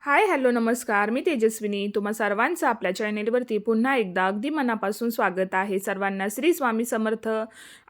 Hi hello नमस्कार. मी तेजस्विनी तुम्हा सर्वांचं आपल्या चॅनेलवरती पुन्हा एकदा अगदी मनापासून स्वागत आहे. सर्वांना श्री स्वामी समर्थ.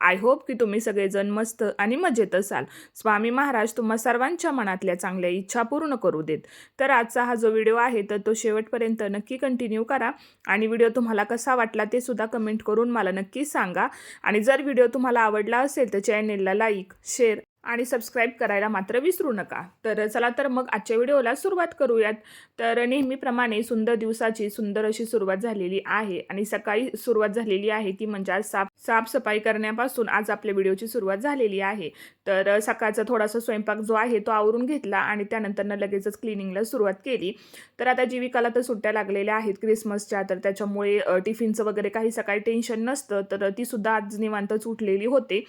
आय होप की तुम्ही सगळेजण मस्त आणि मजेत असाल. स्वामी महाराज तुम्हा सर्वांच्या मनातल्या चांगल्या इच्छा पूर्ण करू देत. तर आजचा हा जो व्हिडिओ आहे तर तो शेवटपर्यंत नक्की कंटिन्यू करा आणि व्हिडिओ तुम्हाला कसा वाटला ते सुद्धा कमेंट करून मला नक्की सांगा. आणि जर व्हिडिओ तुम्हाला आवडला असेल तर चॅनेलला लाईक, शेअर आणि सबस्क्राईब करायला मात्र विसरू नका. तर चला तर मग आजच्या व्हिडिओला सुरुवात करूयात. तर नेहमीप्रमाणे सुंदर दिवसाची सुंदर अशी सुरुवात झालेली आहे आणि सकाळी सुरुवात झालेली आहे ती म्हणजे आज साफसफाई करण्यापासून आज आपल्या व्हिडिओची सुरुवात झालेली आहे. तर सकाळचा थोडासा स्वयंपाक जो आहे तो आवरून घेतला आणि त्यानंतर लगेचच क्लिनिंगला सुरुवात केली. तर आता जीविकाला तर सुट्ट्या लागलेल्या आहेत क्रिसमसच्या, तर त्याच्यामुळे टिफिनचं वगैरे काही सकाळी टेन्शन नसतं. तर ती सुद्धा आज निवांतच उठलेली होते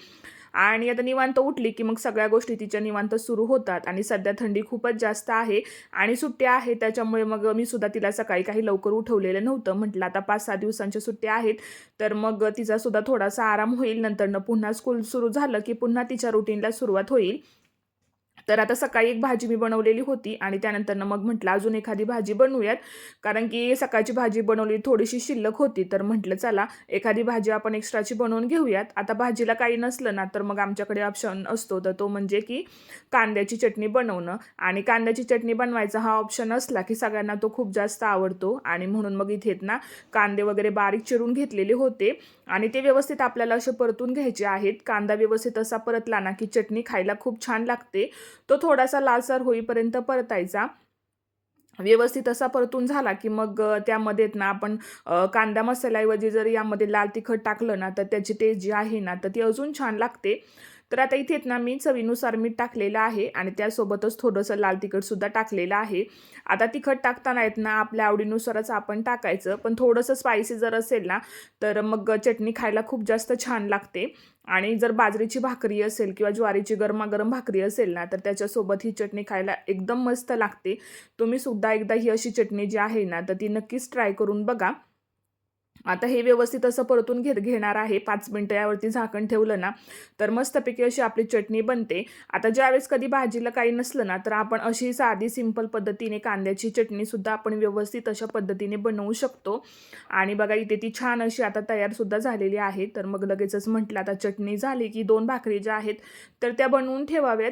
आणि आता निवांत उठली की मग सगळ्या गोष्टी तिच्या निवांत सुरू होतात. आणि सध्या थंडी खूपच जास्त आहे आणि सुट्ट्या आहे त्याच्यामुळे मग मी सुद्धा तिला सकाळी काही लवकर उठवलेलं नव्हतं. म्हटलं आता 5-6 दिवसांच्या सुट्ट्या आहेत तर मग तिचा सुद्धा थोडासा आराम होईल. नंतर पुन्हा स्कूल सुरू झालं की पुन्हा तिच्या रुटीनला सुरुवात होईल. तर आता सकाळी एक भाजी मी बनवलेली होती आणि त्यानंतर मग म्हटलं अजून एखादी भाजी बनवूयात, कारण की सकाळची भाजी बनवली थोडीशी शिल्लक होती. तर म्हटलं चला एखादी भाजी आपण एक्स्ट्राची बनवून घेऊयात. आता भाजीला काही नसलं ना तर मग आमच्याकडे ऑप्शन असतो, तर तो म्हणजे की कांद्याची चटणी बनवणं. आणि कांद्याची चटणी बनवायचा हा ऑप्शन असला की सगळ्यांना तो खूप जास्त आवडतो आणि म्हणून मग इथेत ना कांदे वगैरे बारीक चिरून घेतलेले होते आणि ते व्यवस्थित आपल्याला असे परतून घ्यायचे आहेत. कांदा व्यवस्थित असा परतला ना की चटणी खायला खूप छान लागते. तो थोडासा लालसर होईपर्यंत परतायचा. व्यवस्थित असा परतून झाला की मग त्यामध्ये ना आपण कांदा मसाल्याऐवजी जर यामध्ये लाल तिखट टाकलं ना तर त्याची टेस्ट जी आहे ना तर ती अजून छान लागते. तर आता इथेच ना मी चवीनुसार मीठ टाकलेलं आहे आणि त्यासोबतच थोडंसं लाल तिखटसुद्धा टाकलेलं आहे. आता तिखट टाकताना आहेत ना आपल्या आवडीनुसारच आपण टाकायचं, पण थोडंसं स्पायसी जर असेल ना तर मग चटणी खायला खूप जास्त छान लागते. आणि जर बाजरीची भाकरी असेल किंवा ज्वारीची गरमागरम भाकरी असेल ना तर त्याच्यासोबत ही चटणी खायला एकदम मस्त लागते. तुम्ही सुद्धा एकदा ही अशी चटणी जी आहे ना तर ती नक्कीच ट्राय करून बघा. आता हे व्यवस्थित असं परतून घेणार आहे. 5 मिनटं यावरती झाकण ठेवलं ना तर मस्तपैकी अशी आपली चटणी बनते. आता ज्यावेळेस कधी भाजीला काही नसलं ना तर आपण अशी साधी सिंपल पद्धतीने कांद्याची चटणीसुद्धा आपण व्यवस्थित अशा पद्धतीने बनवू शकतो. आणि बघा इथे ती छान अशी आता तयारसुद्धा झालेली आहे. तर मग लगेचच म्हटलं आता चटणी झाली की 2 भाकरी ज्या आहेत तर त्या बनवून ठेवाव्यात,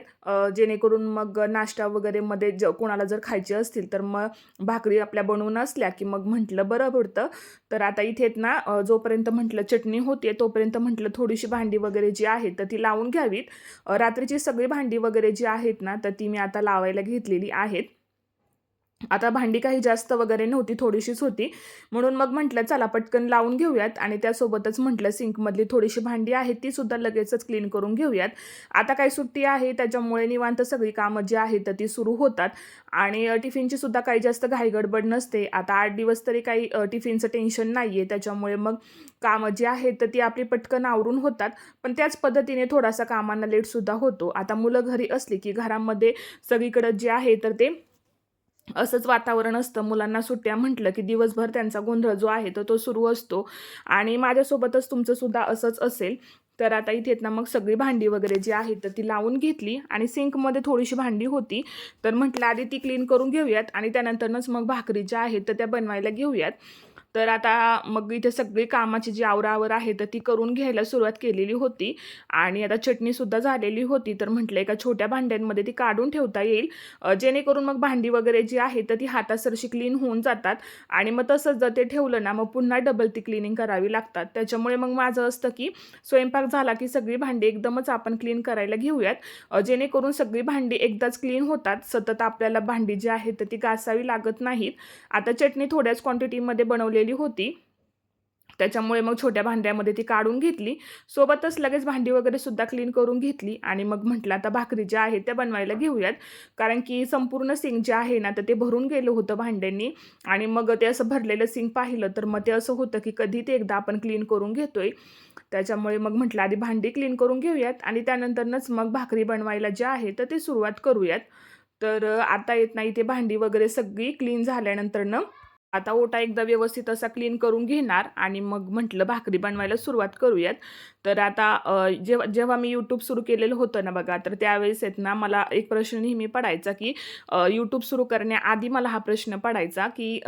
जेणेकरून मग नाश्ता वगैरे मध्ये कोणाला जर खायची असतील तर मग भाकरी आपल्या बनवून असल्या की मग म्हटलं बरं पडतं. तर आता इथे ना जोपर्यंत म्हटलं चटणी होते तोपर्यंत म्हटलं थोडीशी भांडी वगैरे जी आहेत तर ती लावून घ्यावीत. रात्रीची सगळी भांडी वगैरे जी आहेत ना तर ती मी आता लावायला घेतलेली आहेत. आता भांडी काही जास्त वगैरे नव्हती, थोडीशीच होती, म्हणून मग म्हटलं चला पटकन लावून घेऊयात. आणि त्यासोबतच म्हटलं सिंकमधली थोडीशी भांडी आहेत ती सुद्धा लगेचच क्लीन करून घेऊयात. आता काही सुट्टी आहे त्याच्यामुळे निवांत सगळी कामं जी आहेत तर ती सुरू होतात. आणि टिफिनची सुद्धा काही जास्त घाईगडबड नसते. आता 8 दिवस तरी काही टिफिनचं टेन्शन नाही आहे, त्याच्यामुळे मग कामं जी आहेत तर ती आपली पटकन आवरून होतात. पण त्याच पद्धतीने थोडासा कामांना लेटसुद्धा होतो. आता मुलं घरी असली की घरामध्ये सगळीकडे जे आहे तर ते असंच वातावरण असतं. मुलांना सुट्ट्या म्हटलं की दिवसभर त्यांचा गोंधळ जो आहे तर तो सुरू असतो आणि माझ्यासोबतच तुमचं सुद्धा असंच असेल. तर आता इथे ना मग सगळी भांडी वगैरे जी आहेत तर ती लावून घेतली आणि सिंकमध्ये थोडीशी भांडी होती तर म्हटलं आधी ती क्लीन करून घेऊयात आणि त्यानंतरच मग भाकरी ज्या आहेत तर त्या बनवायला घेऊयात. तर आता मग इथे सगळी कामाची जी आवरावर आहे तर ती करून घ्यायला सुरुवात केलेली होती. आणि आता चटणीसुद्धा झालेली होती तर म्हटलं एका छोट्या भांड्यांमध्ये ती काढून ठेवता येईल, जेणेकरून मग भांडी वगैरे जी आहे तर ती हातासरशी क्लीन होऊन जातात. आणि मग तसंच जर ते ठेवलं ना मग पुन्हा डबल ती क्लिनिंग करावी लागतात. त्याच्यामुळे मग माझं असतं की स्वयंपाक झाला की सगळी भांडी एकदमच आपण क्लीन करायला घेऊयात, जेणेकरून सगळी भांडी एकदाच क्लीन होतात. सतत आपल्याला भांडी जी आहेत तर ती घासावी लागत नाहीत. आता चटणी थोड्याच क्वांटिटीमध्ये बनवलेली होती त्याच्यामुळे मग छोट्या भांड्यामध्ये ती काढून घेतली. सोबतच लगेच भांडी वगैरे सुद्धा क्लीन करून घेतली आणि मग म्हटलं आता भाकरी ज्या आहेत त्या बनवायला घेऊयात, कारण की संपूर्ण सिंक जे आहे ना तर ते भरून गेलं होतं भांड्यांनी. आणि मग ते असं भरलेलं सिंक पाहिलं तर मग ते असं होतं की कधी ते एकदा आपण क्लीन करून घेतोय. त्याच्यामुळे मग म्हटलं आधी भांडी क्लीन करून घेऊयात आणि त्यानंतरच मग भाकरी बनवायला जे आहे तर ते सुरुवात करूयात. तर आता येत नाही ते भांडी वगैरे सगळी क्लीन झाल्यानंतरनं आता ओटा एकदा व्यवस्थित असा क्लीन करून घेणार आणि मग म्हटलं भाकरी बनवायला सुरुवात करूयात. तर आता जेव्हा जेव्हा मी यूट्यूब सुरू केलेलं होतं ना बघा, तर त्यावेळेस आहेत ना मला एक प्रश्न नेहमी पडायचा, की यूट्यूब सुरू करण्याआधी मला हा प्रश्न पडायचा, की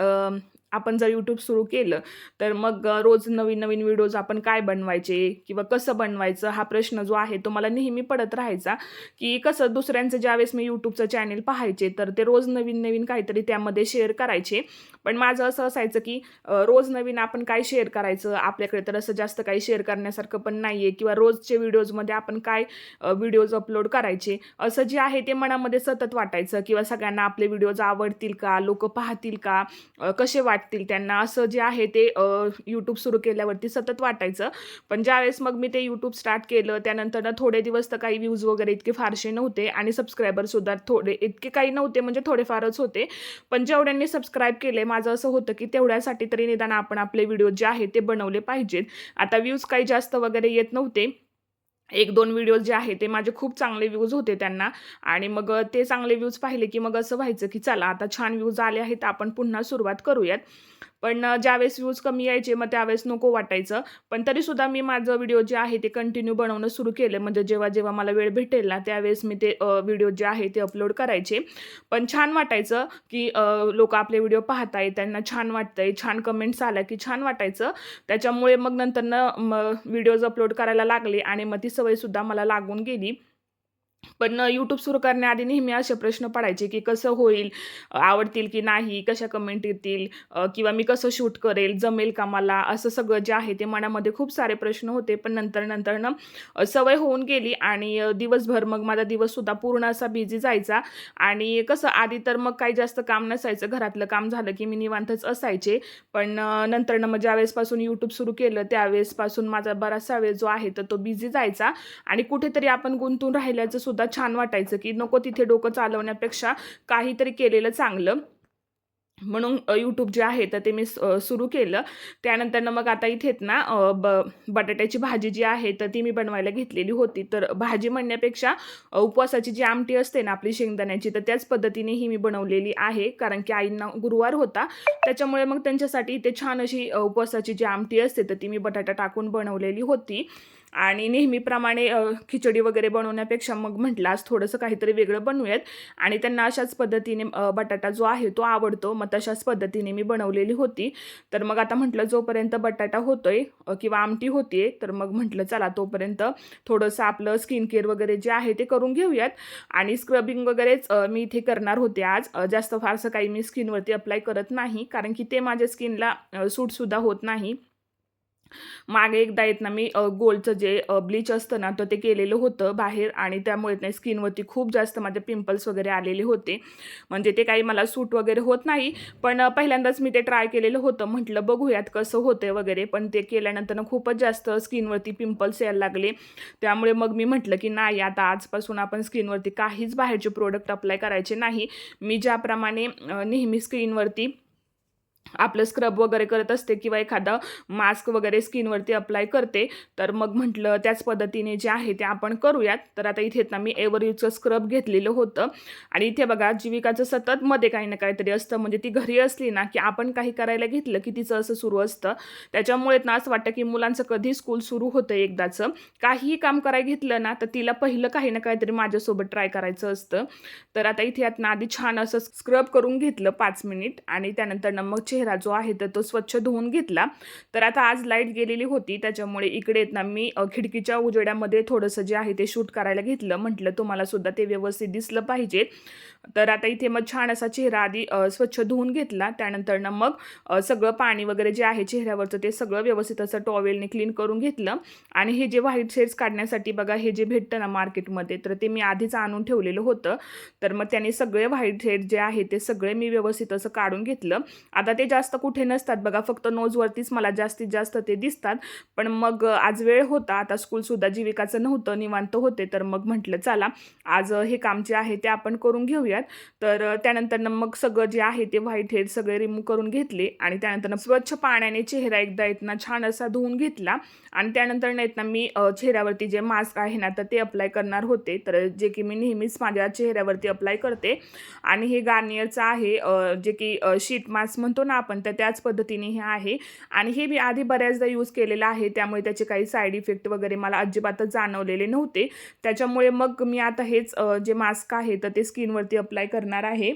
आपण जर यूट्यूब सुरू केलं, तर मग रोज नवीन-नवीन व्हिडिओज आपण काय बनवायचे किंवा कसं बनवायचं? हा प्रश्न जो आहे तो मला नेहमी पडत राहायचा, की कसं दुसऱ्यांचं ज्यावेळेस मी यूट्यूबचं चॅनल पाहायचे, तर ते रोज नवीन-नवीन काहीतरी त्यामध्ये शेअर करायचे. पण माझं असं असायचं, की रोज नवीन आपण काय शेअर करायचं? आपल्याकडे तर असं जास्त काही शेअर करण्यासारखं पण नाहीये किंवा रोजचे व्हिडिओजमध्ये आपण काय व्हिडिओज अपलोड करायचे? असं जे आहे ते मनामध्ये सतत वाटायचं किंवा सगळ्यांना आपले व्हिडिओज आवडतील का? लोकं पाहतील का? कसे वाटतील त्यांना? असं जे आहे ते यूट्यूब सुरू केल्यावरती सतत वाटायचं. पण ज्यावेळेस मग मी ते यूट्यूब स्टार्ट केलं, त्यानंतर थोडे दिवस तर काही व्ह्यूज वगैरे इतके फारसे नव्हते आणि सबस्क्रायबरसुद्धा थोडे इतके काही नव्हते, म्हणजे थोडेफारच होते. पण जेवढ्यांनी सबस्क्राईब केले, माझं असं होतं की तेवढ्यासाठी तरी निदान आपण आपले व्हिडिओ जे आहेत ते बनवले पाहिजेत. आता व्ह्यूज काही जास्त वगैरे येत नव्हते. 1-2 व्हिडिओज जे आहेत ते माझे खूप चांगले व्ह्यूज होते त्यांना आणि मग ते चांगले व्ह्यूज पाहिले की मग असं व्हायचं की चला आता छान व्ह्यूज आले आहेत, आपण पुन्हा सुरुवात करूयात. पण ज्यावेळेस व्ह्यूज कमी यायचे मग त्यावेळेस नको वाटायचं. पण तरीसुद्धा मी माझं व्हिडिओ जे आहे ते कंटिन्यू बनवणं सुरू केलं. म्हणजे जेव्हा मला वेळ भेटेल ना त्यावेळेस मी ते व्हिडिओ जे आहे ते अपलोड करायचे. पण छान वाटायचं की आपले व्हिडिओ पाहतायत, त्यांना छान वाटतंय, छान कमेंट्स आल्या की छान वाटायचं. त्याच्यामुळे मग नंतरनं व्हिडिओज अपलोड करायला लागले आणि मग ती सवयसुद्धा मला लागून गेली. पण यूट्यूब सुरू करण्याआधी नेहमी असे प्रश्न पडायचे, की कसं होईल? आवडतील की नाही? कशा कमेंट येतील? किंवा मी कसं शूट करेल? जमेल का मला? असं सगळं जे आहे ते मनामध्ये खूप सारे प्रश्न होते. पण नंतर सवय होऊन गेली आणि दिवसभर मग माझा दिवससुद्धा पूर्ण असा बिझी जायचा आणि कसं आधी तर मग काही जास्त काम नसायचं. घरातलं काम झालं की मी निवांतच असायचे. पण नंतरनं मग ज्यावेळेसपासून यूट्यूब सुरू केलं त्यावेळेसपासून माझा बराचसा वेळ जो आहे तर तो बिझी जायचा आणि कुठेतरी आपण गुंतून राहिल्याचं सुद्धा छान वाटायचं, की नको तिथे डोकं चालवण्यापेक्षा काहीतरी केलेलं चांगलं. म्हणून यूट्यूब जे आहे तर ते मी सुरू केलं. त्यानंतरनं मग आता इथेच ना बटाट्याची भाजी जी आहे तर ती मी बनवायला घेतलेली होती. तर भाजी म्हणण्यापेक्षा उपवासाची जी आमटी असते ना आपली शेंगदाण्याची, तर त्याच पद्धतीने ही मी बनवलेली आहे. कारण की आईंना गुरुवार होता. त्याच्यामुळे मग त्यांच्यासाठी इथे छान अशी उपवासाची जी आमटी असते तर ती मी बटाटा टाकून बनवलेली होती. आणि नेहमीप्रमाणे खिचडी वगैरे बनवण्यापेक्षा मग म्हटलं आज थोडंसं काहीतरी वेगळं बनवूयात आणि त्यांना अशाच पद्धतीने बटाटा जो आहे तो आवडतो. मग तशाच पद्धतीने मी बनवलेली होती. तर मग आता म्हटलं जोपर्यंत बटाटा होतोय किंवा आमटी होतीये, तर मग म्हटलं चला तोपर्यंत थोडंसं आपलं स्किन केअर वगैरे जे आहे ते करून घेऊयात आणि स्क्रबिंग वगैरेच मी इथे करणार होते आज. जास्त फारसं काही मी स्किनवरती अप्लाय करत नाही, कारण की ते माझ्या स्किनला सूटसुद्धा होत नाही. मागे एकदा आहेत ना मी गोल्डचं जे ब्लीच असतं ना, तर ते केलेलं होतं बाहेर आणि त्यामुळे ना स्किनवरती खूप जास्त माझे पिंपल्स वगैरे आलेले होते. म्हणजे ते काही मला सूट वगैरे होत नाही. पण पहिल्यांदाच मी ते ट्राय केलेलं होतं. म्हटलं बघूयात कसं होतंय वगैरे. पण ते केल्यानंतर खूपच जास्त स्किनवरती पिंपल्स यायला लागले. त्यामुळे मग मी म्हटलं, की नाही आता आजपासून आपण स्किनवरती काहीच बाहेरचे प्रोडक्ट अप्लाय करायचे नाही. मी ज्याप्रमाणे नेहमी स्किनवरती आपलं स्क्रब वगैरे करत असते किंवा एखादा मास्क वगैरे स्किनवरती अप्लाय करते, तर मग म्हटलं त्याच पद्धतीने जे आहे ते आपण करूयात. तर आता इथे ना मी एव्हरयूजचं स्क्रब घेतलेलं होतं आणि इथे बघा जीविकाचं सतत मध्ये काही ना काहीतरी असतं. म्हणजे ती घरी असली ना, की आपण काही करायला घेतलं, की तिचं असं सुरू असतं. त्याच्यामुळे ना असं वाटतं, की मुलांचं कधी स्कूल सुरू होतं एकदाचं. काहीही काम करायला घेतलं ना, तर तिला पहिलं काही ना काहीतरी माझ्यासोबत ट्राय करायचं असतं. तर आता इथे यातनं आधी छान असं स्क्रब करून घेतलं 5 मिनिट आणि त्यानंतर मग चेहरा जो आहे तर तो स्वच्छ धुवून घेतला. तर आता आज लाईट गेलेली होती त्याच्यामुळे इकडे आहेत ना मी खिडकीच्या उजेड्यामध्ये थोडंसं जे आहे ते शूट करायला घेतलं. म्हटलं तुम्हाला सुद्धा ते व्यवस्थित दिसलं पाहिजे. तर आता इथे मग छान असा चेहरा आधी स्वच्छ धुवून घेतला. त्यानंतर मग सगळं पाणी वगैरे जे आहे चेहऱ्यावरचं ते सगळं व्यवस्थित असं टॉवेलने क्लीन करून घेतलं आणि हे जे व्हाईट शेड्स काढण्यासाठी बघा हे जे भेटतं ना मार्केटमध्ये तर ते मी आधीच आणून ठेवलेलं होतं. तर मग त्याने सगळे व्हाईट शेड जे आहे ते सगळे मी व्यवस्थित असं काढून घेतलं. आता ते जास्त कुठे नसतात बघा, फक्त नोजवरतीच मला जास्तीत जास्त ते दिसतात. पण मग आज वेळ होता, आता स्कूलसुद्धा जीविकाचं नव्हतं, निवांत होते. तर मग म्हटलं चला आज हे काम जे आहे ते आपण करून घेऊयात. तर त्यानंतर मग सगळं जे आहे ते व्हाईट हेड सगळे रिमूव्ह करून घेतले आणि त्यानंतर स्वच्छ पाण्याने चेहरा एकदा येत ना छान असा धुवून घेतला आणि त्यानंतर येत ना मी चेहऱ्यावरती जे मास्क आहे ना तर ते अप्लाय करणार होते. तर जे की मी नेहमीच माझ्या चेहऱ्यावरती अप्लाय करते आणि हे गार्नियरचं आहे जे की शीट मास्क म्हणतो ना ना आपण त्याच पद्धतीने हे आहे. आणि हे मी आधी बऱ्याचदा यूज केलेलं आहे, त्यामुळे त्याचे काही साईड इफेक्ट वगैरे मला अजिबातच जाणवलेले नव्हते. त्याच्यामुळे मग मी आता हेच जे मास्क आहे तर ते स्किनवरती अप्लाय करणार आहे.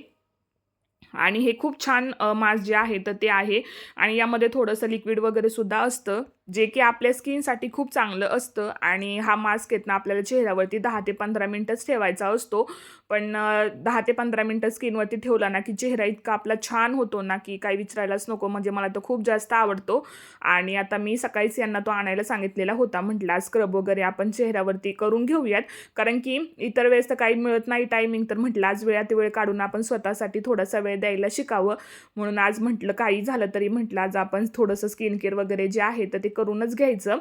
आणि हे खूप छान मास्क जे आहे तर ते आहे. आणि यामध्ये थोडंसं लिक्विड वगैरे सुद्धा असतं, जे की आपल्या स्किनसाठी खूप चांगलं असतं. आणि हा मास्क आहेत ना आपल्याला चेहऱ्यावरती 10 ते 15 मिनिटच ठेवायचा असतो. पण 10 ते 15 मिनिटं स्किनवरती ठेवला ना की चेहरा इतका आपला छान होतो ना की काही विचारायलाच नको. म्हणजे मला तर खूप जास्त आवडतो. आणि आता मी सकाळीच यांना तो आणायला सांगितलेला होता. म्हटलं आज स्क्रब वगैरे आपण चेहऱ्यावरती करून घेऊयात, कारण की इतर वेळेस तर काही मिळत नाही टायमिंग. तर म्हटलं आज वेळात वेळ काढून आपण स्वतःसाठी थोडासा वेळ द्यायला शिकावं. म्हणून आज म्हटलं काही झालं तरी म्हटलं आज आपण थोडंसं स्किन केअर वगैरे जे आहे तर ते करूनच घ्यायचं.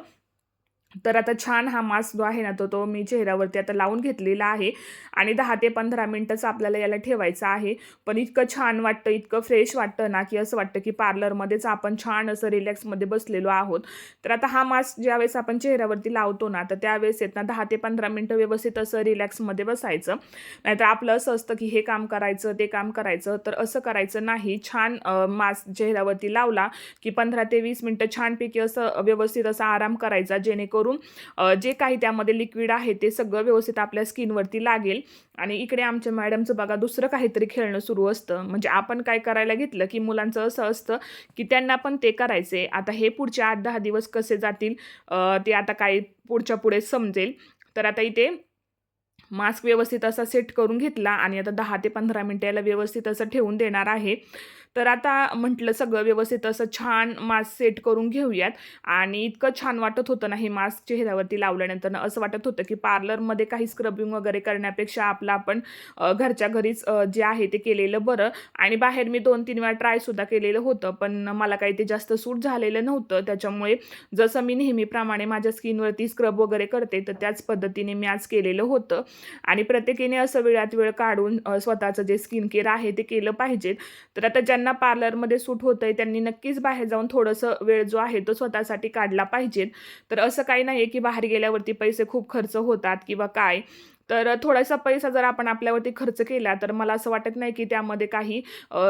तर आता छान हा मास्क जो आहे ना तो मी चेहऱ्यावरती आता लावून घेतलेला आहे. आणि 10 ते 15 मिनिटच आपल्याला याला ठेवायचं आहे. पण इतकं छान वाटतं, इतकं फ्रेश वाटतं ना की असं वाटतं की पार्लरमध्येच आपण छान असं रिलॅक्समध्ये बसलेलो आहोत. तर आता हा मास्क ज्यावेळेस आपण चेहऱ्यावरती लावतो ना तर त्यावेळेस येत ना 10 ते 15 मिनिटं व्यवस्थित असं रिलॅक्समध्ये बसायचं. नाहीतर आपलं असं असतं की हे काम करायचं ते काम करायचं, तर असं करायचं नाही. छान मास्क चेहऱ्यावरती लावला की 15 ते 20 मिनिटं छानपैकी असं व्यवस्थित असा आराम करायचा, जेणेकरून जे काही त्यामध्ये लिक्विड आहे ते सगळं व्यवस्थित आपल्या स्किनवरती लागेल. आणि इकडे आमच्या मॅडमचं बघा दुसरं काहीतरी खेळणं सुरू असतं. म्हणजे आपण काय करायला घेतलं की मुलांचं असं असतं की त्यांना पण ते करायचे. आता हे पुढचे 8-10 दिवस कसे जातील ते आता काय पुढच्या पुढे समजेल. तर आता इथे मास्क व्यवस्थित असा सेट करून घेतला आणि आता 10 ते 15 मिनिटं याला व्यवस्थित असं ठेवून देणार आहे. तर आता म्हटलं सगळं व्यवस्थित असं छान मास्क सेट करून घेऊयात. आणि इतकं छान वाटत होतं ना हे मास्क चेहऱ्यावरती लावल्यानंतर असं वाटत होतं की पार्लरमध्ये काही स्क्रबिंग वगैरे करण्यापेक्षा आपलं आपण घरच्या घरीच जे आहे ते केलेलं बरं. आणि बाहेर मी 2-3 वेळा ट्रायसुद्धा केलेलं होतं, पण मला काही ते जास्त सूट झालेलं नव्हतं. त्याच्यामुळे जसं मी नेहमीप्रमाणे माझ्या स्किनवरती स्क्रब वगैरे करते तर त्याच पद्धतीने मी आज केलेलं होतं. आणि प्रत्येकीने असं वेळात वेळ काढून स्वतःचं जे स्किन केअर आहे ते केलं पाहिजे. तर आता ज्यांना पार्लरमध्ये सूट होतंय त्यांनी नक्कीच बाहेर जाऊन थोडंसं वेळ जो आहे तो स्वतःसाठी काढला पाहिजे. तर असं काही नाही आहे की बाहेर गेल्यावरती पैसे खूप खर्च होतात किंवा काय. तर थोडासा पैसा जर आपण आपल्यावरती खर्च केला तर मला असं वाटत नाही की त्यामध्ये काही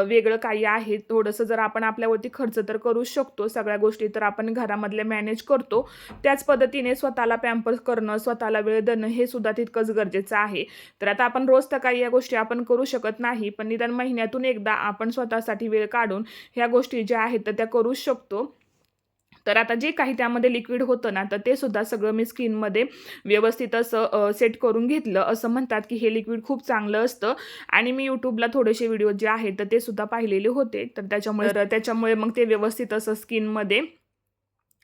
वेगळं काही आहे. थोडंसं जर आपण आपल्यावरती खर्च तर करू शकतो. सगळ्या गोष्टी तर आपण घरामधल्या मॅनेज करतो. त्याच पद्धतीने स्वतःला पॅम्पर करणं, स्वतःला वेळ देणं हे सुद्धा तितकंच गरजेचं आहे. तर आता आपण रोज तर काही या गोष्टी आपण करू शकत नाही, पण निदान महिन्यातून एकदा आपण स्वतःसाठी वेळ काढून ह्या गोष्टी ज्या आहेत तर त्या करू शकतो. तर आता जे काही त्यामध्ये लिक्विड होतं ना तर ते सुद्धा सगळं मी स्किनमध्ये व्यवस्थित असं सेट करून घेतलं. असं म्हणतात की हे लिक्विड खूप चांगलं असतं. आणि मी यूट्यूबला थोडेसे व्हिडिओ जे आहेत तर ते सुद्धा पाहिलेले होते. तर त्याच्यामुळे मग ते व्यवस्थित असं स्किनमध्ये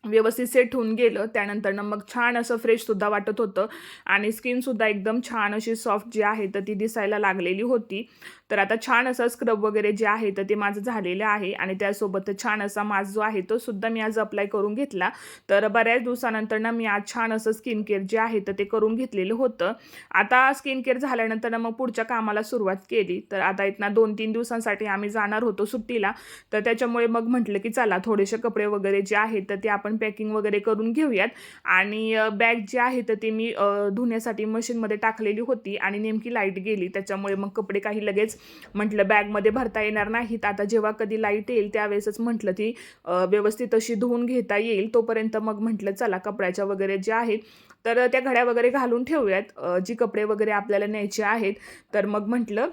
व्यवस्थित सेट होऊन गेलं. त्यानंतरनं मग छान असं फ्रेशसुद्धा वाटत होतं. आणि स्किनसुद्धा एकदम छान अशी सॉफ्ट जी आहे तर ती दिसायला लागलेली होती. तर आता छान असं स्क्रब वगैरे जे आहे तर ते माझं झालेलं आहे. आणि त्यासोबत छान असा मास्क जो आहे तो सुद्धा मी आज अप्लाय करून घेतला. तर बऱ्याच दिवसानंतर ना मी आज छान असं स्किन केअर जे आहे तर ते करून घेतलेलं होतं. आता स्किन केअर झाल्यानंतर मग पुढच्या कामाला सुरुवात केली. तर आता इथनं 2-3 दिवसांसाठी आम्ही जाणार होतो सुट्टीला. तर त्याच्यामुळे मग म्हटलं की चला थोडेसे कपडे वगैरे जे आहेत तर ते आपण पॅकिंग वगैरे करून घेऊयात. आणि बॅग जी आहे तर ती मी धुण्यासाठी मशीनमध्ये टाकलेली होती आणि नेमकी लाईट गेली. त्याच्यामुळे मग कपडे काही लगेच म्हटलं बॅगमध्ये भरता येणार नाहीत. आता जेव्हा कधी लाईट येईल त्यावेळेसच म्हटलं ती व्यवस्थित अशी धुवून घेता येईल. तोपर्यंत मग म्हटलं चला कपड्याच्या वगैरे जे आहेत तर त्या घड्या वगैरे घालून ठेवूयात. जी कपडे वगैरे आपल्याला न्यायचे आहेत तर मग म्हटलं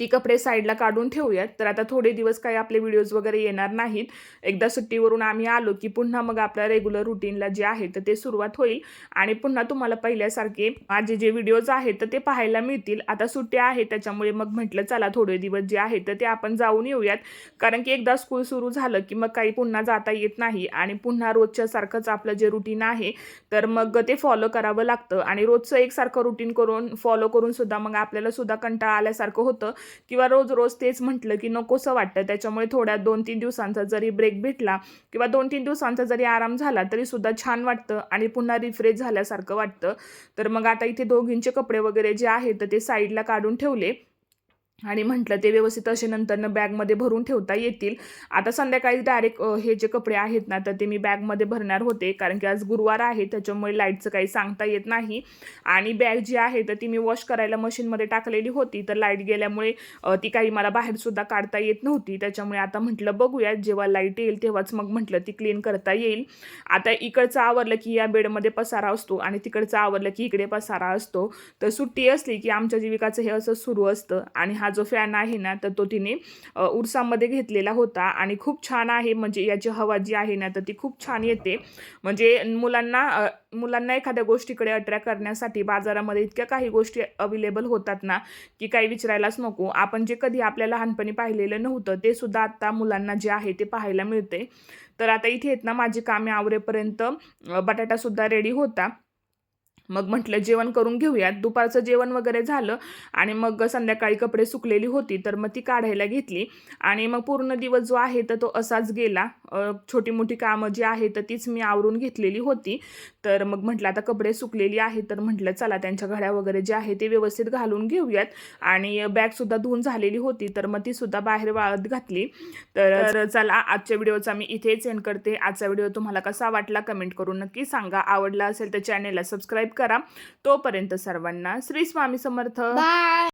ती कपडे साईडला काढून ठेवूयात. तर आता थोडे दिवस काही आपले व्हिडिओज वगैरे येणार नाहीत. एकदा सुट्टीवरून आम्ही आलो की पुन्हा मग आपल्या रेग्युलर रुटीनला जे आहे तर ते सुरुवात होईल. आणि पुन्हा तुम्हाला पहिल्यासारखे माझे जे व्हिडिओज आहेत तर ते पाहायला मिळतील. आता सुट्ट्या आहेत त्याच्यामुळे मग म्हटलं चला थोडे दिवस जे आहेत तर ते आपण जाऊन येऊयात. कारण की एकदा स्कूल सुरू झालं की मग काही पुन्हा जाता येत नाही. आणि पुन्हा रोजच्या सारखंच आपलं जे रुटीन आहे तर मग ते फॉलो करावं लागतं. आणि रोजचं एकसारखं रुटीन करून फॉलो करून सुद्धा मग आपल्याला सुद्धा कंटाळा आल्यासारखं होतं. किंवा रोज रोज तेच म्हटलं की नकोसं वाटतं. त्याच्यामुळे थोड्या 2-3 दिवसांचा जरी ब्रेक भेटला किंवा 2-3 दिवसांचा जरी आराम झाला तरी सुद्धा छान वाटतं आणि पुन्हा रिफ्रेश झाल्यासारखं वाटतं. तर मग आता इथे दोघींचे कपडे वगैरे जे आहेत तर ते साईडला काढून ठेवले. आणि म्हटलं ते व्यवस्थित असे नंतरनं बॅगमध्ये भरून ठेवता येतील. आता संध्याकाळी डायरेक्ट हे जे कपडे आहेत ना, तर ते मी बॅगमध्ये भरणार होते. कारण की आज गुरुवार आहे, त्याच्यामुळे लाईटचं काही सांगता येत नाही. आणि बॅग जी आहे तर ती मी वॉश करायला मशीनमध्ये टाकलेली होती. तर लाईट गेल्यामुळे ती काही मला बाहेरसुद्धा काढता येत नव्हती. त्याच्यामुळे आता म्हटलं बघूया, जेव्हा लाईट येईल तेव्हाच मग म्हटलं ती क्लीन करता येईल. आता इकडचं आवरलं की या बेडमध्ये पसारा असतो आणि तिकडचं आवरलं की इकडे पसारा असतो. तर सुट्टी असली की आमच्या जीविकाचं हे असं सुरू असतं. आणि हा जो फॅन आहे ना, तर तो तिने उरसामध्ये घेतलेला होता आणि खूप छान आहे. म्हणजे याची हवा जी आहे ना, तर ती खूप छान येते. म्हणजे मुलांना एखाद्या गोष्टीकडे अट्रॅक्ट करण्यासाठी बाजारामध्ये इतक्या काही गोष्टी अवेलेबल होतात ना, की काही विचारायलाच नको. आपण जे कधी आपल्या लहानपणी पाहिलेलं नव्हतं, ते सुद्धा आता मुलांना जे आहे ते पाहायला मिळते. तर आता इथे आहेत ना, माझी कामे आवरेपर्यंत बटाटासुद्धा रेडी होता. मग म्हटलं जेवण करून घेऊयात. दुपारचं जेवण वगैरे झालं आणि मग संध्याकाळी कपडे सुकलेली होती, तर मग ती काढायला घेतली आणि मग पूर्ण दिवस जो आहे तर तो असाच गेला. छोटी-मोठी कामं जी आहेत तर तीच मी आवरून घेतलेली होती. तर मग म्हटलं आता कपडे सुकलेली आहेत, तर म्हटलं चला त्यांच्या घड्या वगैरे जे आहे ते व्यवस्थित घालून घेऊयात आणि बॅगसुद्धा धुवून झालेली होती, तर मग तीसुद्धा बाहेर वाळत घातली. तर चला आजच्या व्हिडिओचा मी इथेच एंड करते. आजचा व्हिडिओ तुम्हाला कसा वाटला कमेंट करून नक्की सांगा. आवडला असेल तर चॅनेलला सबस्क्राईब करा. तोपर्यंत सर्वांना श्री स्वामी समर्थ. बाय.